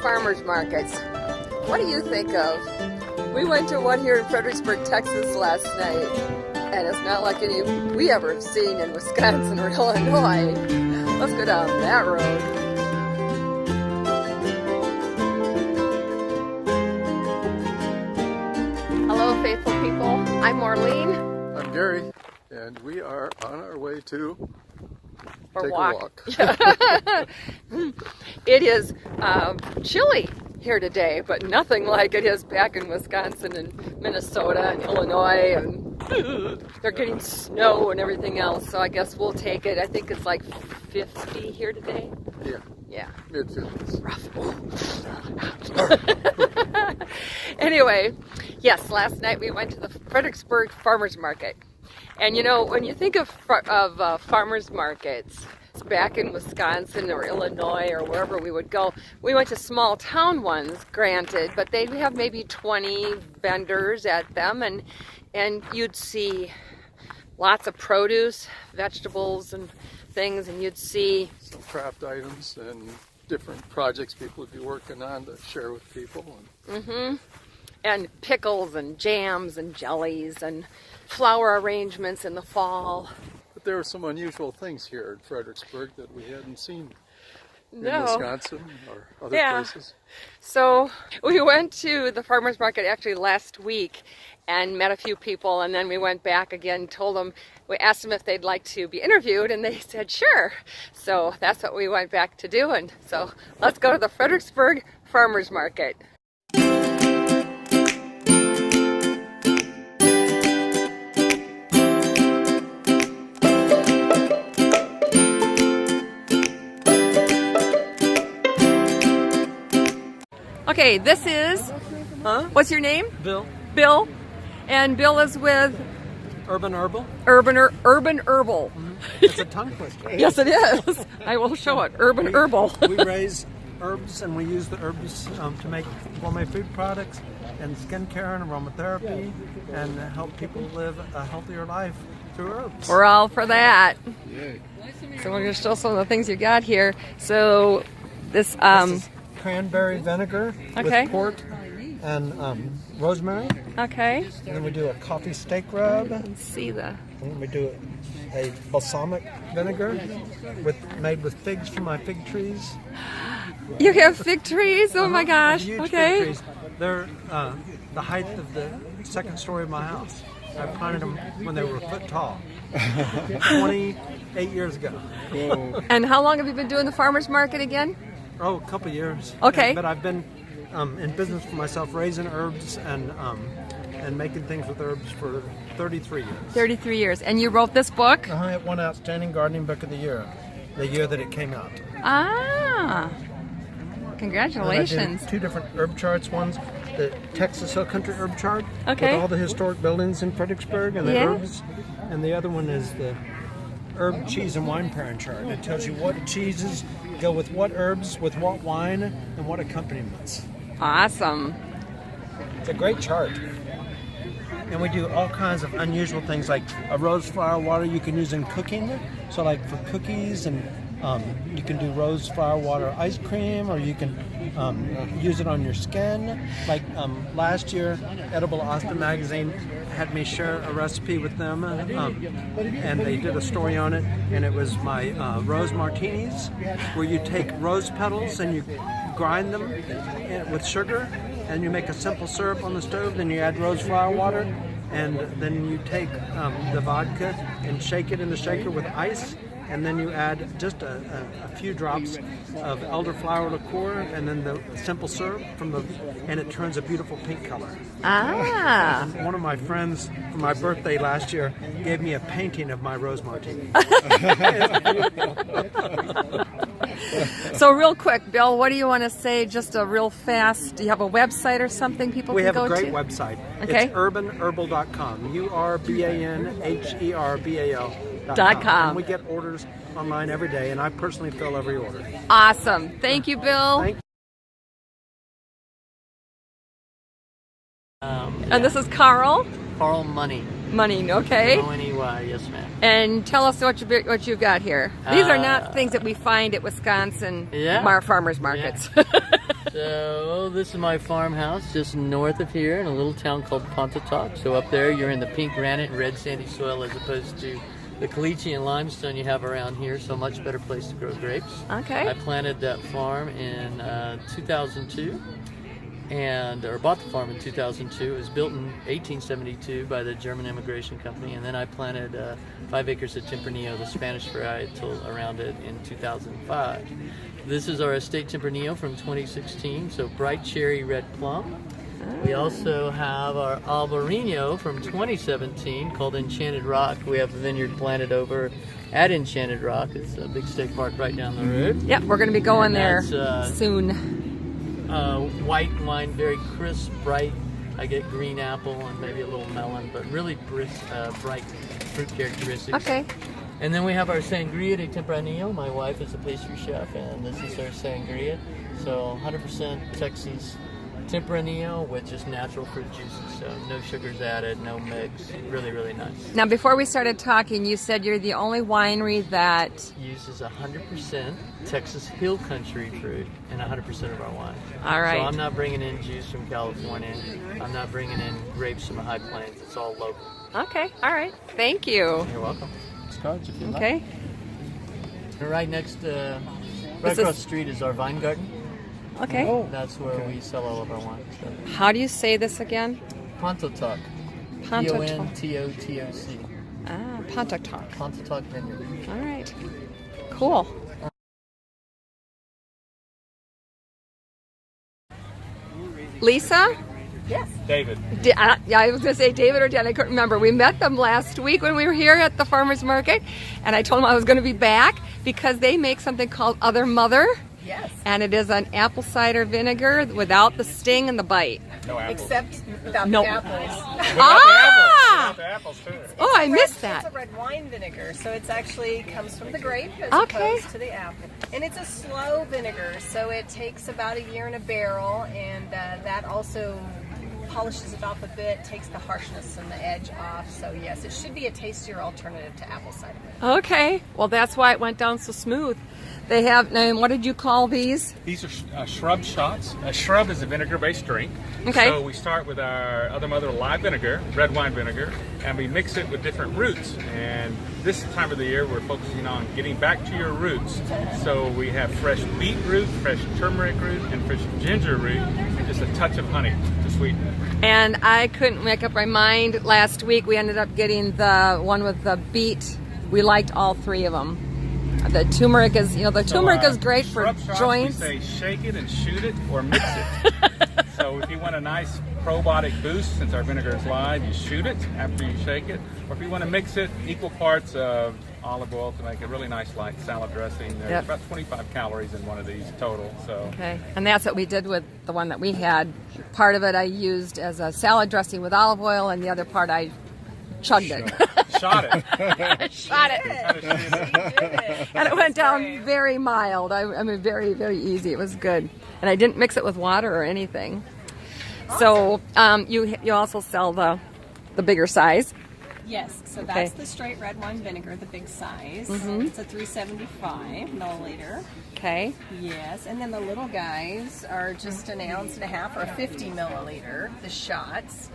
farmers markets. What do you think of? We went to one here in Fredericksburg, Texas last night, and it's not like any we ever have seen in Wisconsin or Illinois. Let's go down that road. Hello, faithful people. I'm Maureen. I'm Gary, and we are on our way to Or take walk. a walk. It is chilly here today, but nothing like it is back in Wisconsin and Minnesota and Illinois, and they're getting snow and everything else, so I guess we'll take it. I think it's like 50 here today. Yeah. Mid-50s. Rough. Anyway, yes, last night we went to the Fredericksburg Farmers Market. And you know, when you think of farmers markets, back in Wisconsin or Illinois or wherever we would go, we went to small town ones, granted, but they'd have maybe 20 vendors at them, and you'd see lots of produce, vegetables and things, and you'd see some craft items and different projects people would be working on to share with people. And pickles and jams and jellies and flower arrangements in the fall. But there were some unusual things here in Fredericksburg that we hadn't seen in No. Wisconsin or other places. So we went to the farmers market actually last week and met a few people, and then we went back again, we asked them if they'd like to be interviewed, and they said sure. So that's what we went back to do, and so let's go to the Fredericksburg Farmers Market. Okay, this is, what's your name? Bill. Bill. And Bill is with Urban Herbal. Urban Herbal. It's a tongue twister. Yes, it is. I will show it. Urban Herbal. We raise herbs, and we use the herbs to make gourmet food products and skincare and aromatherapy and help people live a healthier life through herbs. We're all for that. Yay. So we're going to show some of the things you got here. So this, This is cranberry vinegar Okay. with port and rosemary. okay. And then we do a coffee steak rub. Let's see the, And then we do a balsamic vinegar made with figs from my fig trees. you have fig trees? Oh my gosh. Huge Okay. fig trees. They're the height of the second story of my house. I planted them when they were a foot tall, 28 years ago. Whoa. And how long have you been doing the farmers market again? Oh, a couple years. Okay. But I've been in business for myself, raising herbs and making things with herbs for 33 years. 33 years. And you wrote this book? It won Outstanding Gardening Book of the year that it came out. Ah. And I Congratulations. did two different herb charts. One's the Texas Hill Country Herb Chart Okay. with all the historic buildings in Fredericksburg and the Yeah. herbs. And the other one is the Herb, Cheese, and Wine Pairing Chart. It tells you what cheeses go with what herbs, with what wine, and what accompaniments. Awesome. It's a great chart. And we do all kinds of unusual things, like a rose flower water you can use in cooking. So like for cookies, and you can do rose flower water ice cream, or you can use it on your skin. Like last year, Edible Austin magazine had me share a recipe with them, and they did a story on it, and it was my rose martinis, where you take rose petals and you grind them with sugar, and you make a simple syrup on the stove, then you add rose flower water, and then you take the vodka and shake it in the shaker with ice, and then you add just a few drops of elderflower liqueur, and then the simple syrup and it turns a beautiful pink color. Ah. One of my friends for my birthday last year gave me a painting of my rose martini. So real quick, Bill, what do you want to say? Just a real fast, do you have a website or something people We can have go a great to? website. Okay. It's urbanherbal.com. URBANHERBAL.com. And we get orders online every day, and I personally fill every order. Awesome. Thank you, Bill. Thank And this is Carl. Carl Money. Money, okay. O-N-E-Y, yes ma'am. And tell us what you've got here. These are not things that we find at Wisconsin Yeah. farmers markets. So this is my farmhouse just north of here in a little town called Pontotoc. So up there you're in the pink granite and red sandy soil as opposed to the caliche and limestone you have around here, so a much better place to grow grapes. Okay. I planted that farm in 2002, or bought the farm in 2002. It was built in 1872 by the German Immigration Company, and then I planted 5 acres of Tempranillo, the Spanish varietal, around it in 2005. This is our estate Tempranillo from 2016, so bright cherry red plum. We also have our Albarino from 2017 called Enchanted Rock. We have a vineyard planted over at Enchanted Rock. It's a big state park right down the road. Yep, we're going to be going there That's, soon. White wine, very crisp, bright. I get green apple and maybe a little melon, but really bright fruit characteristics. Okay. And then we have our Sangria de Tempranillo. My wife is a pastry chef, and this is our Sangria. So 100% Texas Tempranillo with just natural fruit juices, so no sugars added, no mix. Really, really nice. Now, before we started talking, you said you're the only winery that Uses 100% Texas Hill Country fruit in 100% of our wine. All right. So I'm not bringing in juice from California. I'm not bringing in grapes from the High Plains. It's all local. Okay, all right. Thank you. You're welcome. Cards if you like. Okay. Right next, right This is- across the street is our vine garden. Okay. That's where we sell all of our wine. So. How do you say this again? Pontotoc. Pontotoc. Pontotoc. Ah, Pontotoc. Pontotoc Vineyard. All right. Cool. Lisa? Yes. David. Yeah, I was going to say David or Dan. I couldn't remember. We met them last week when we were here at the farmer's market, and I told them I was going to be back because they make something called Other Mother, Yes. and it is an apple cider vinegar without the sting and the bite. No apples. Except without No. the apples. Ah! Without the apples too. Oh, I missed It's that. a red wine vinegar, so it's actually comes from the grape as Okay. opposed to the apple. And it's a slow vinegar, so it takes about a year in a barrel, and that also polishes it off a bit, takes the harshness and the edge off. So yes, it should be a tastier alternative to apple cider vinegar. Okay. Well, that's why it went down so smooth. They have, and what did you call these? These are shrub shots. A shrub is a vinegar-based drink. Okay. So we start with our Other Mother live vinegar, red wine vinegar, and we mix it with different roots. And this time of the year, we're focusing on getting back to your roots. So we have fresh beetroot, fresh turmeric root, and fresh ginger root, and just a touch of honey to sweeten it. And I couldn't make up my mind. Last week we ended up getting the one with the beet. We liked all three of them. The turmeric is, the turmeric is great for Shrub shots, joints. We say shake it and shoot it or mix it. So if you want a nice probiotic boost, since our vinegar is live, you shoot it after you shake it. Or if you want to mix it, equal parts of olive oil to make a really nice light salad dressing. There's Yep. about 25 calories in one of these total. So Okay, and that's what we did with the one that we had. Part of it I used as a salad dressing with olive oil, and the other part I chugged it. shot it. Shot it. How to shoot it. You did it. And it went That's down right. very mild. I mean, very, very easy. It was good. And I didn't mix it with water or anything. So you also sell the bigger size. Yes, so Okay. that's the straight red wine vinegar, the big size. It's a 375 milliliter. Okay. Yes, and then the little guys are just an ounce and a half or 50 milliliter, the shots.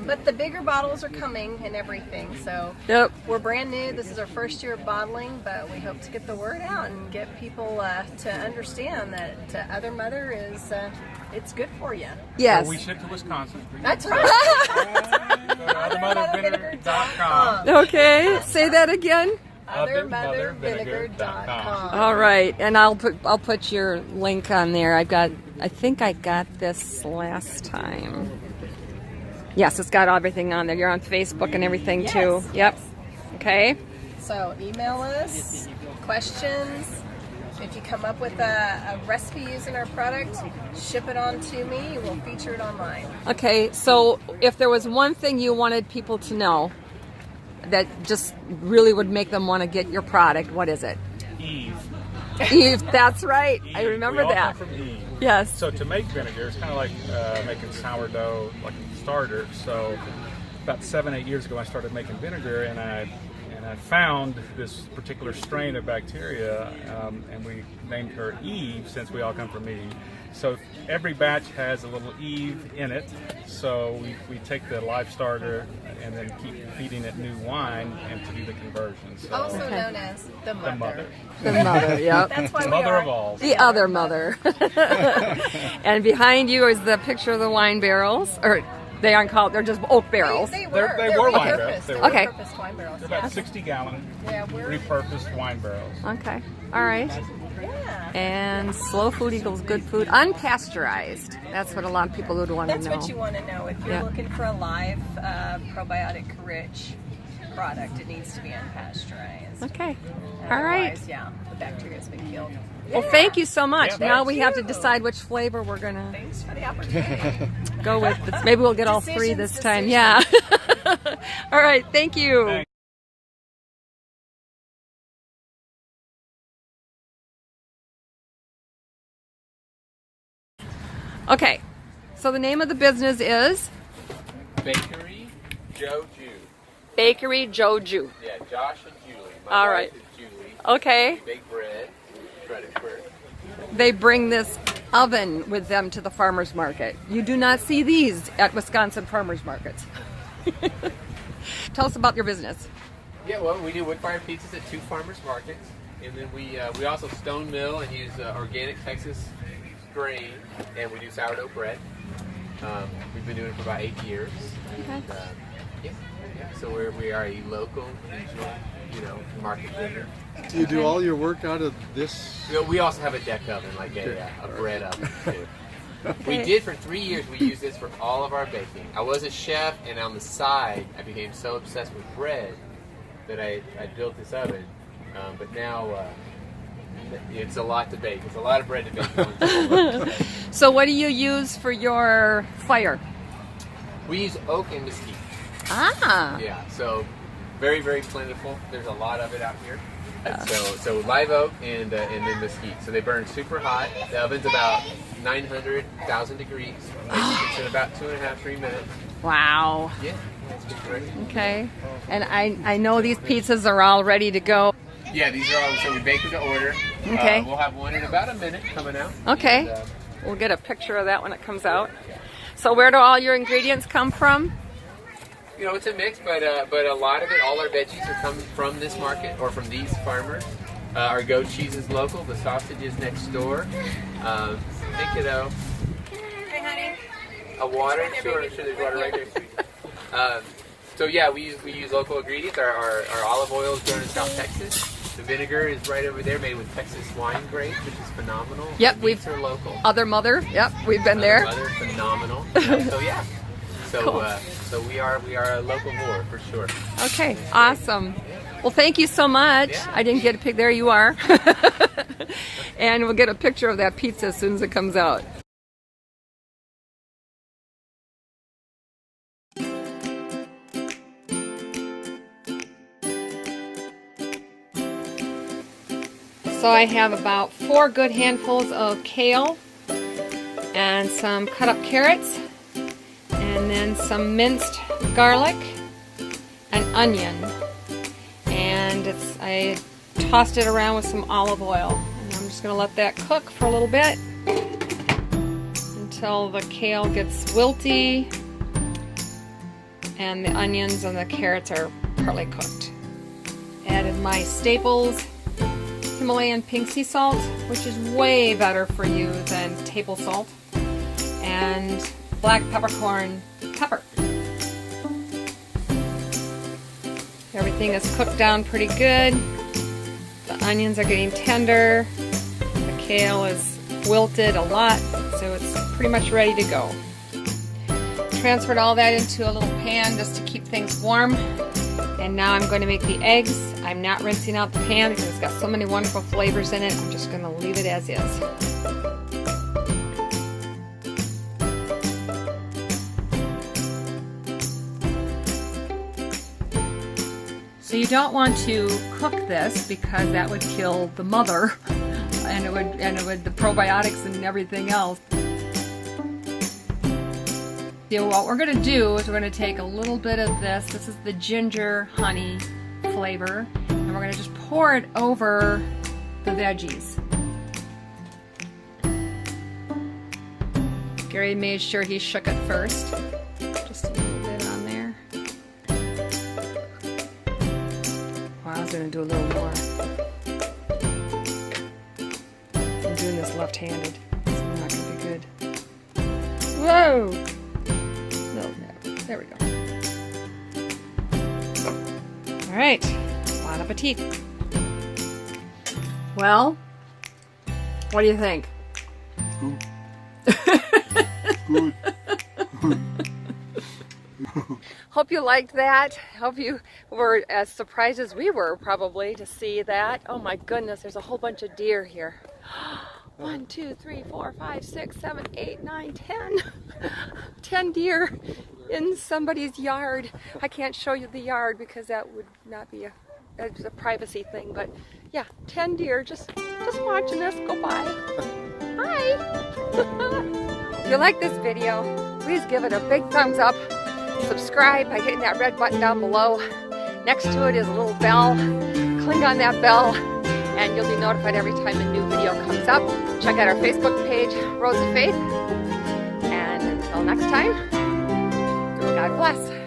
But the bigger bottles are coming and everything, so Yep. we're brand new. This is our first year of bottling, but we hope to get the word out and get people to understand that Other Mother is it's good for you. Yes. So we ship to Wisconsin. That's right. Go to othermothervinegar.com. Okay. Say that again. OtherMotherVinegar.com. All right, and I'll put your link on there. I think I got this last time. Yes, it's got everything on there. You're on Facebook and everything too. Yep. Okay. So email us questions. If you come up with a recipe using our product, ship it on to me. We'll feature it online. Okay. So if there was one thing you wanted people to know that just really would make them want to get your product, what is it? Eve. Eve. That's right. I Eve. remember We all that. come from Eve. Yes. So to make vinegar, it's kind of like making sourdough, like a starter. So about 7-8 years ago, I started making vinegar, and And I found this particular strain of bacteria, and we named her Eve, since we all come from Eve. So every batch has a little Eve in it. So we take the live starter and then keep feeding it new wine and to do the conversion. So Also known as the mother. the mother. The mother, yep. That's why The we mother are. of all. The other mother. And behind you is the picture of the wine barrels, or they aren't called, they're just oak barrels. They They were wine barrels. repurposed. They They were. Okay. repurposed wine barrels. They're about 60-gallon Yeah, we're repurposed wine barrels. Okay, all right. yeah. And slow food equals good food, unpasteurized. That's what a lot of people would want to That's know. what you want to know. If you're Yeah. looking for a live, probiotic-rich product, it needs to be unpasteurized. Okay, all right. Otherwise, yeah, the bacteria's been killed. Well, thank you so much. Yeah, Now thank we have to you. decide which flavor we're gonna Thanks for the opportunity. go with. Maybe we'll get all three Decisions, this time. decisions. Yeah. All right. Thank you. Thanks. Okay. So the name of the business is Bakery Joe Jew. Bakery Joju. Yeah, Josh and Julie. My All wife right. is Julie. Okay. We bake bread, Fredericksburg. They bring this oven with them to the farmers market. You do not see these at Wisconsin farmers markets. Tell us about your business. Yeah, well, we do wood-fired pizzas at 2 farmers markets, and then we also stone mill and use organic Texas grain, and we do sourdough bread. We've been doing it for about 8 years. Okay. And, yeah. So we are a local, regional, market vendor. Do you do all your work out of this? We also have a deck oven, like a bread oven too. We did for 3 years. We used this for all of our baking. I was a chef, and on the side, I became so obsessed with bread that I built this oven. But now it's a lot to bake. It's a lot of bread to bake. So what do you use for your fire? We use oak and mesquite. Ah. Yeah, so very, very plentiful. There's a lot of it out here. So live oak and then mesquite. So they burn super hot. The oven's about 900,000 degrees. It's in about 2.5, 3 minutes. Wow. Yeah, it's good great. Okay. And I know these pizzas are all ready to go. Yeah, these are all, so we bake them to order. Okay. We'll have one in about a minute coming out. Okay. And, We'll get a picture of that when it comes out. So where do all your ingredients come from? it's a mix, but a lot of it, all our veggies are coming from this market or from these farmers. Our goat cheese is local. The sausage is next door. Hey, kiddo. Hey, honey. A water? Sure, there's water right there. Sweet. So yeah, we use local ingredients. Our olive oil is grown in South Texas. The vinegar is right over there, made with Texas wine grapes, which is phenomenal. Yep, the meats are local. Other mother. Yep, we've been there. Mother, phenomenal. So yeah. So Cool. so we are a local more for sure. Okay, awesome. Well, thank you so much. Yeah. I didn't get a pic. There you are. And we'll get a picture of that pizza as soon as it comes out. So I have about 4 good handfuls of kale and some cut up carrots and then some minced garlic and onion. And I tossed it around with some olive oil. And I'm just going to let that cook for a little bit until the kale gets wilty and the onions and the carrots are partly cooked. Added my staples, Himalayan pink sea salt, which is way better for you than table salt, and black peppercorn pepper. Everything is cooked down pretty good. The onions are getting tender. The kale is wilted a lot, so it's pretty much ready to go. Transferred all that into a little pan just to keep things warm. And now I'm going to make the eggs. I'm not rinsing out the pan because it's got so many wonderful flavors in it. I'm just going to leave it as is. So you don't want to cook this because that would kill the mother and it would the probiotics and everything else. So what we're going to do is we're going to take a little bit of this. This is the ginger honey flavor, and we're gonna just pour it over the veggies. Gary made sure he shook it first. Just a little bit on there. Well, I was gonna do a little more. I'm doing this left-handed, so it's not gonna be good. Whoa! No, there we go. All right, bon appetit. Well, what do you think? Good. Hope you liked that. Hope you were as surprised as we were probably to see that. Oh my goodness, there's a whole bunch of deer here. 1, 2, 3, 4, 5, 6, 7, 8, 9, 10. 10 deer in somebody's yard. I can't show you the yard because that would not be a privacy thing, but yeah, 10 deer just watching us go by. Hi! If you like this video, please give it a big thumbs up. Subscribe by hitting that red button down below. Next to it is a little bell. Click on that bell and you'll be notified every time a new video comes up. Check out our Facebook page, Rose of Faith. And until next time, God bless.